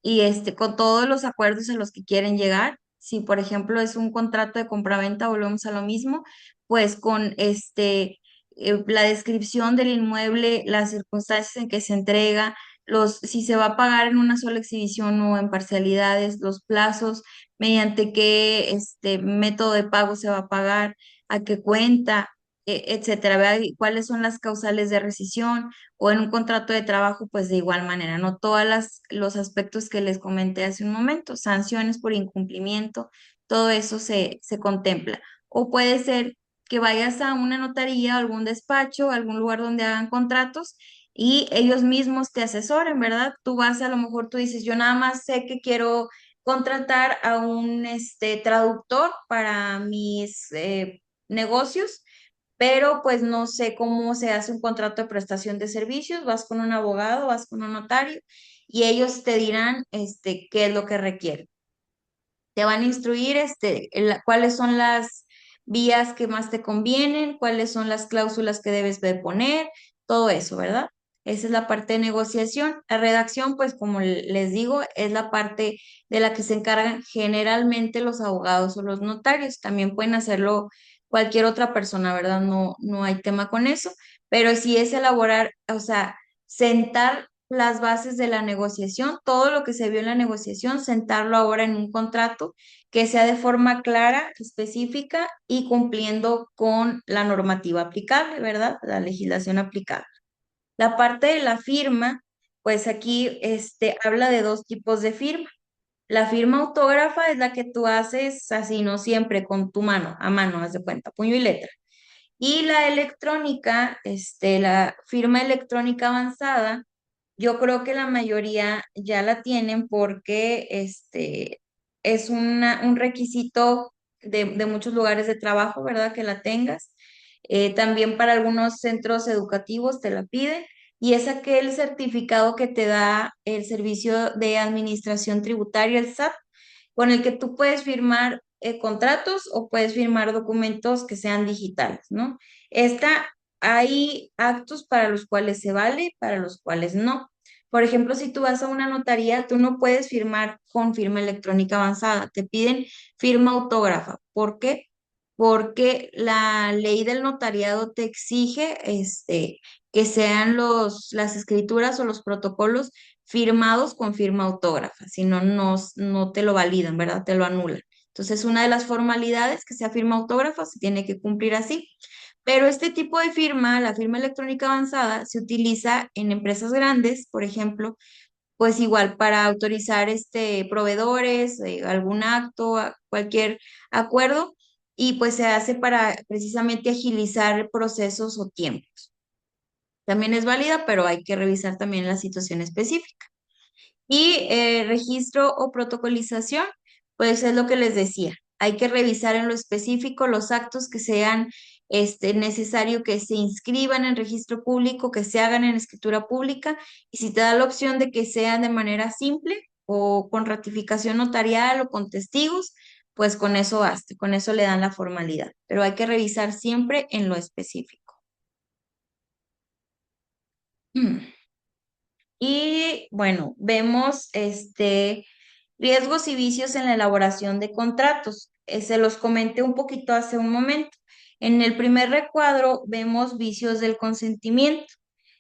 y con todos los acuerdos a los que quieren llegar. Si, por ejemplo, es un contrato de compraventa, volvemos a lo mismo, pues con la descripción del inmueble, las circunstancias en que se entrega, si se va a pagar en una sola exhibición o en parcialidades, los plazos, mediante qué método de pago se va a pagar, a qué cuenta, etcétera, ¿verdad? Y cuáles son las causales de rescisión o en un contrato de trabajo, pues de igual manera, no todos los aspectos que les comenté hace un momento, sanciones por incumplimiento, todo eso se contempla. O puede ser que vayas a una notaría, algún despacho, algún lugar donde hagan contratos y ellos mismos te asesoren, ¿verdad? Tú vas, a lo mejor tú dices, yo nada más sé que quiero contratar a un traductor para mis negocios, pero pues no sé cómo se hace un contrato de prestación de servicios, vas con un abogado, vas con un notario y ellos te dirán qué es lo que requieren. Te van a instruir cuáles son las vías que más te convienen, cuáles son las cláusulas que debes de poner, todo eso, ¿verdad? Esa es la parte de negociación. La redacción, pues como les digo, es la parte de la que se encargan generalmente los abogados o los notarios. También pueden hacerlo cualquier otra persona, ¿verdad? No hay tema con eso, pero sí es elaborar, o sea, sentar las bases de la negociación, todo lo que se vio en la negociación, sentarlo ahora en un contrato que sea de forma clara, específica y cumpliendo con la normativa aplicable, ¿verdad? La legislación aplicable. La parte de la firma, pues aquí habla de dos tipos de firma. La firma autógrafa es la que tú haces así, no siempre, con tu mano, a mano, haz de cuenta, puño y letra. Y la electrónica, la firma electrónica avanzada, yo creo que la mayoría ya la tienen porque es un requisito de muchos lugares de trabajo, ¿verdad? Que la tengas. También para algunos centros educativos te la piden. y es aquel certificado que te da el Servicio de Administración Tributaria, el SAT, con el que tú puedes firmar contratos o puedes firmar documentos que sean digitales, ¿no? Hay actos para los cuales se vale, para los cuales no. Por ejemplo, si tú vas a una notaría, tú no puedes firmar con firma electrónica avanzada, te piden firma autógrafa. ¿Por qué? Porque la ley del notariado te exige que sean las escrituras o los protocolos firmados con firma autógrafa, si no, no te lo validan, ¿verdad? Te lo anulan. Entonces, una de las formalidades que sea firma autógrafa se tiene que cumplir así. Pero este tipo de firma, la firma electrónica avanzada, se utiliza en empresas grandes, por ejemplo, pues igual para autorizar proveedores, algún acto, cualquier acuerdo, y pues se hace para precisamente agilizar procesos o tiempos. También es válida, pero hay que revisar también la situación específica. Y registro o protocolización, pues es lo que les decía. Hay que revisar en lo específico los actos que sean necesario que se inscriban en registro público, que se hagan en escritura pública, y si te da la opción de que sean de manera simple o con ratificación notarial o con testigos, pues con eso basta, con eso le dan la formalidad. Pero hay que revisar siempre en lo específico. Y bueno, vemos riesgos y vicios en la elaboración de contratos. Se los comenté un poquito hace un momento. En el primer recuadro vemos vicios del consentimiento.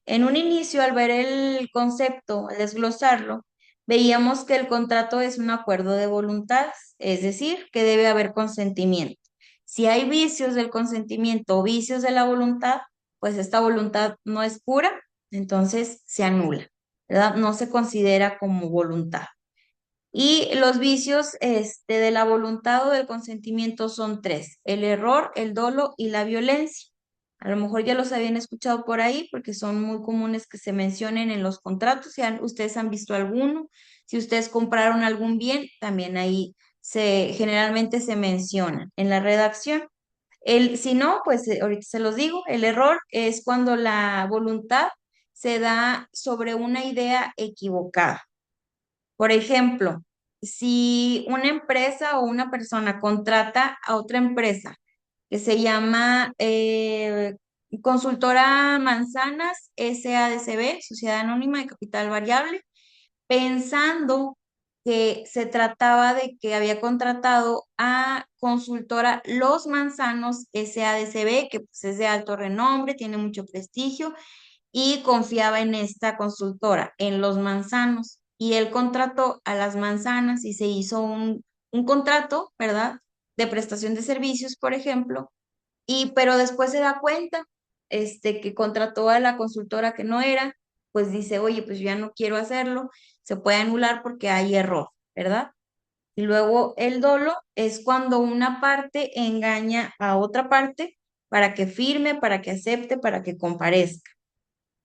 En un inicio, al ver el concepto, al desglosarlo, veíamos que el contrato es un acuerdo de voluntades, es decir, que debe haber consentimiento. Si hay vicios del consentimiento o vicios de la voluntad, pues esta voluntad no es pura, entonces se anula, ¿verdad? No se considera como voluntad. Y los vicios de la voluntad o del consentimiento son tres: el error, el dolo y la violencia. A lo mejor ya los habían escuchado por ahí porque son muy comunes que se mencionen en los contratos. Si ustedes han visto alguno, si ustedes compraron algún bien, también ahí generalmente se mencionan en la redacción. Si no, pues ahorita se los digo, el error es cuando la voluntad se da sobre una idea equivocada. Por ejemplo, si una empresa o una persona contrata a otra empresa que se llama Consultora Manzanas SADCB, Sociedad Anónima de Capital Variable, pensando que se trataba de que había contratado a Consultora Los Manzanos SADCB, que pues, es de alto renombre, tiene mucho prestigio, y confiaba en esta consultora, en Los Manzanos. Y él contrató a Las Manzanas y se hizo un contrato, ¿verdad? De prestación de servicios, por ejemplo, pero después se da cuenta, que contrató a la consultora que no era, pues dice, oye, pues yo ya no quiero hacerlo, se puede anular porque hay error, ¿verdad? Y luego el dolo es cuando una parte engaña a otra parte para que firme, para que acepte, para que comparezca.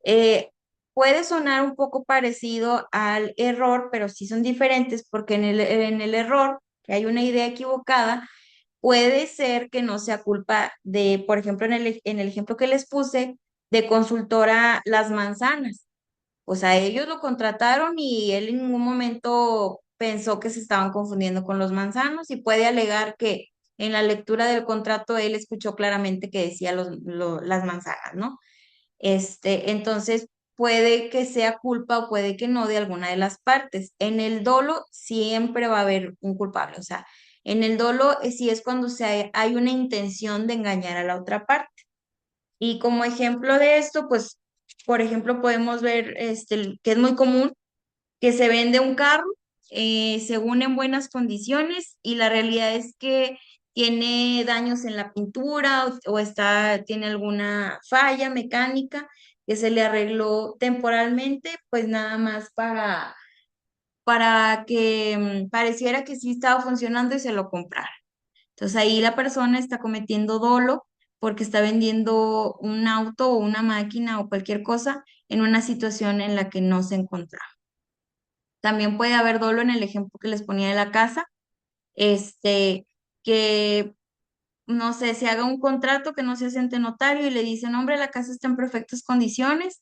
Eh, Puede sonar un poco parecido al error, pero sí son diferentes porque en el error, que hay una idea equivocada, puede ser que no sea culpa de, por ejemplo, en el ejemplo que les puse, de consultora Las Manzanas. O sea, ellos lo contrataron y él en ningún momento pensó que se estaban confundiendo con los manzanos y puede alegar que en la lectura del contrato él escuchó claramente que decía las manzanas, ¿no? Entonces, puede que sea culpa o puede que no de alguna de las partes. En el dolo siempre va a haber un culpable, o sea, en el dolo sí es cuando hay una intención de engañar a la otra parte. Y como ejemplo de esto, pues, por ejemplo, podemos ver que es muy común que se vende un carro según en buenas condiciones y la realidad es que tiene daños en la pintura o tiene alguna falla mecánica que se le arregló temporalmente, pues nada más para que pareciera que sí estaba funcionando y se lo comprara. Entonces ahí la persona está cometiendo dolo porque está vendiendo un auto o una máquina o cualquier cosa en una situación en la que no se encontraba. También puede haber dolo en el ejemplo que les ponía de la casa, que no sé, se haga un contrato que no se hace ante notario y le dicen, hombre, la casa está en perfectas condiciones,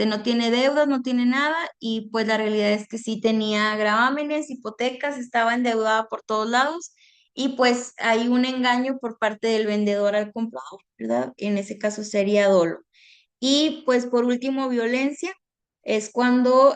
no tiene deudas, no tiene nada, y pues la realidad es que sí tenía gravámenes, hipotecas, estaba endeudada por todos lados, y pues hay un engaño por parte del vendedor al comprador, ¿verdad? En ese caso sería dolo. Y pues por último, violencia es cuando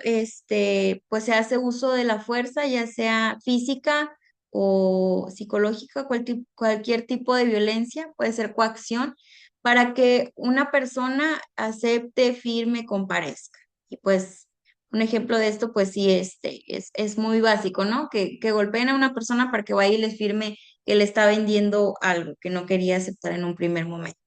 pues se hace uso de la fuerza, ya sea física o psicológica, cualquier tipo de violencia, puede ser coacción, para que una persona acepte, firme, comparezca. Y pues un ejemplo de esto, pues sí, es muy básico, ¿no? Que golpeen a una persona para que vaya y les firme que le está vendiendo algo que no quería aceptar en un primer momento.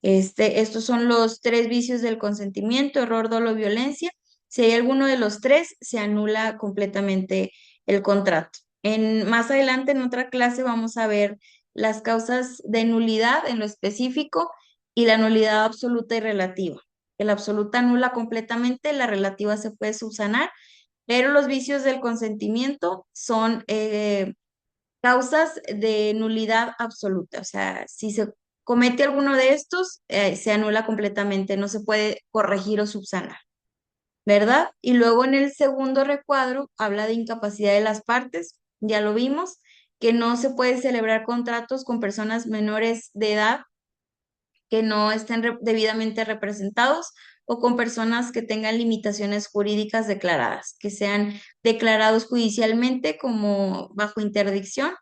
Estos son los tres vicios del consentimiento: error, dolo, violencia. Si hay alguno de los tres, se anula completamente el contrato. Más adelante, en otra clase, vamos a ver las causas de nulidad en lo específico y la nulidad absoluta y relativa. La absoluta anula completamente, la relativa se puede subsanar, pero los vicios del consentimiento son causas de nulidad absoluta. O sea, si se comete alguno de estos, se anula completamente, no se puede corregir o subsanar, ¿verdad? Y luego en el segundo recuadro habla de incapacidad de las partes, ya lo vimos, que no se puede celebrar contratos con personas menores de edad que no estén debidamente representados, o con personas que tengan limitaciones jurídicas declaradas, que sean declarados judicialmente como bajo interdicción.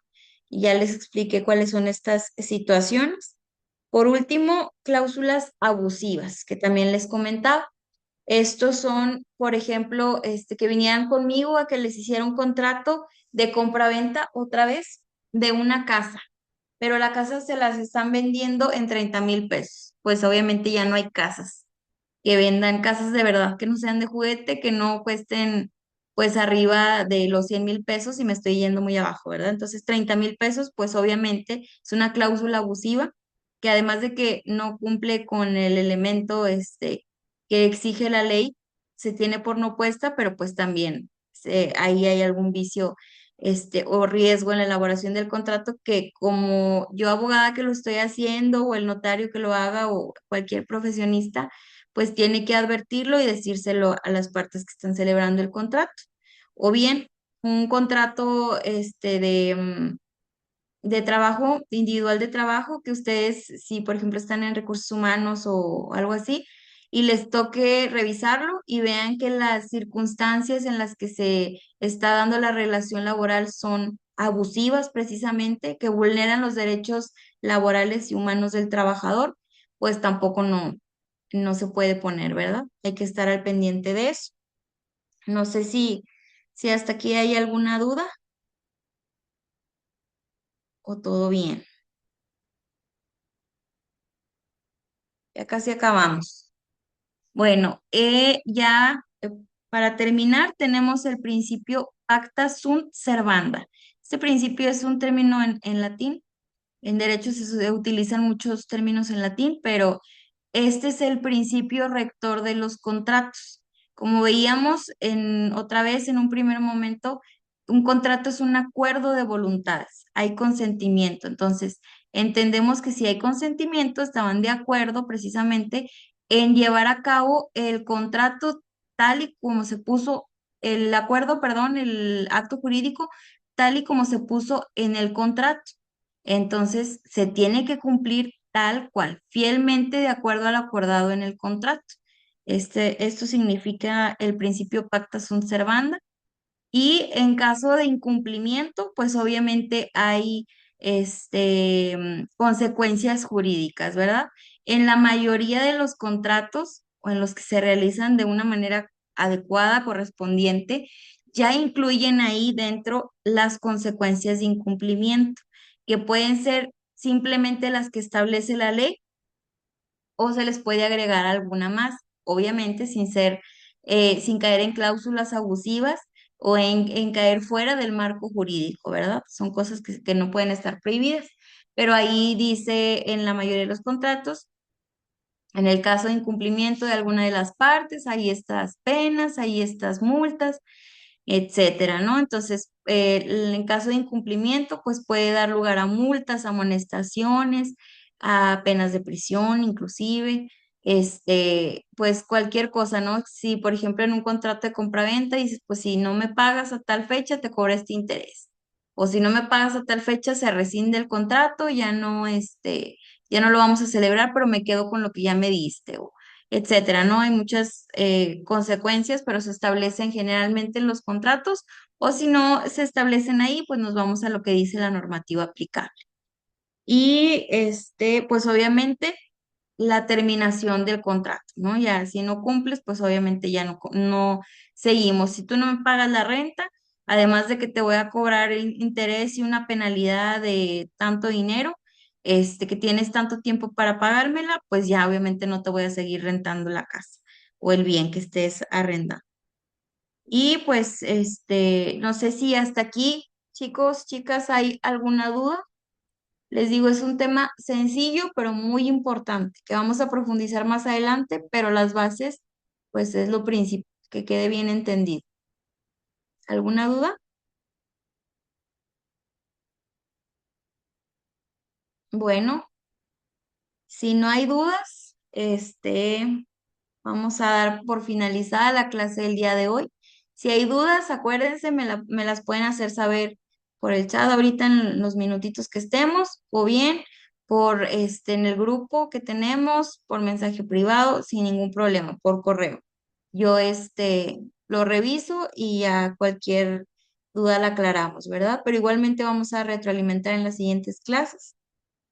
Y ya les expliqué cuáles son estas situaciones. Por último, cláusulas abusivas, que también les comentaba. Estos son, por ejemplo, que vinieran conmigo a que les hiciera un contrato de compraventa otra vez de una casa, pero la casa se las están vendiendo en 30,000 pesos. Pues obviamente ya no hay casas que vendan, casas de verdad que no sean de juguete, que no cuesten pues arriba de los 100,000 pesos, y me estoy yendo muy abajo, ¿verdad? Entonces 30,000 pesos, pues obviamente es una cláusula abusiva, que además de que no cumple con el elemento que exige la ley, se tiene por no puesta, pero pues también ahí hay algún vicio o riesgo en la elaboración del contrato, que como yo abogada que lo estoy haciendo, o el notario que lo haga, o cualquier profesionista, pues tiene que advertirlo y decírselo a las partes que están celebrando el contrato. O bien, un contrato de trabajo, individual de trabajo, que ustedes, si por ejemplo están en recursos humanos o algo así, y les toque revisarlo y vean que las circunstancias en las que se está dando la relación laboral son abusivas precisamente, que vulneran los derechos laborales y humanos del trabajador, pues tampoco no se puede poner, ¿verdad? Hay que estar al pendiente de eso. No sé si hasta aquí hay alguna duda o todo bien. Ya casi acabamos. Bueno, para terminar tenemos el principio pacta sunt servanda. Este principio es un término en latín. En derecho se utilizan muchos términos en latín, pero este es el principio rector de los contratos. Como veíamos otra vez en un primer momento, un contrato es un acuerdo de voluntades, hay consentimiento. Entonces, entendemos que si hay consentimiento, estaban de acuerdo precisamente en llevar a cabo el contrato tal y como se puso, el acuerdo, perdón, el acto jurídico tal y como se puso en el contrato. Entonces, se tiene que cumplir tal cual, fielmente de acuerdo al acordado en el contrato. Esto significa el principio pacta sunt servanda. Y en caso de incumplimiento, pues obviamente hay consecuencias jurídicas, ¿verdad? En la mayoría de los contratos, o en los que se realizan de una manera adecuada, correspondiente, ya incluyen ahí dentro las consecuencias de incumplimiento, que pueden ser simplemente las que establece la ley, o se les puede agregar alguna más, obviamente sin caer en cláusulas abusivas, o en caer fuera del marco jurídico, ¿verdad? Son cosas que no pueden estar prohibidas, pero ahí dice en la mayoría de los contratos, en el caso de incumplimiento de alguna de las partes, hay estas penas, hay estas multas, etcétera, ¿no? Entonces, en caso de incumplimiento, pues puede dar lugar a multas, amonestaciones, a penas de prisión inclusive. pues cualquier cosa, ¿no? Si, por ejemplo, en un contrato de compraventa dices, pues si no me pagas a tal fecha, te cobra este interés. O si no me pagas a tal fecha, se rescinde el contrato, ya no lo vamos a celebrar, pero me quedo con lo que ya me diste, o etcétera, ¿no? Hay muchas consecuencias, pero se establecen generalmente en los contratos, o si no se establecen ahí, pues nos vamos a lo que dice la normativa aplicable. Y pues obviamente la terminación del contrato, ¿no? Ya si no cumples, pues obviamente ya no seguimos. Si tú no me pagas la renta, además de que te voy a cobrar el interés y una penalidad de tanto dinero, que tienes tanto tiempo para pagármela, pues ya obviamente no te voy a seguir rentando la casa o el bien que estés arrendando. Y pues, no sé si hasta aquí, chicos, chicas, hay alguna duda. Les digo, es un tema sencillo, pero muy importante, que vamos a profundizar más adelante, pero las bases, pues es lo principal, que quede bien entendido. ¿Alguna duda? Bueno, si no hay dudas, vamos a dar por finalizada la clase del día de hoy. Si hay dudas, acuérdense, me las pueden hacer saber por el chat ahorita en los minutitos que estemos, o bien en el grupo que tenemos, por mensaje privado, sin ningún problema, por correo. Yo lo reviso y a cualquier duda la aclaramos, ¿verdad? Pero igualmente vamos a retroalimentar en las siguientes clases,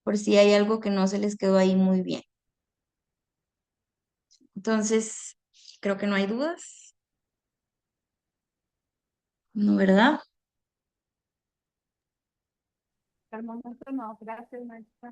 por si hay algo que no se les quedó ahí muy bien. Entonces, creo que no hay dudas, ¿no, verdad? Al momento no, gracias, maestra.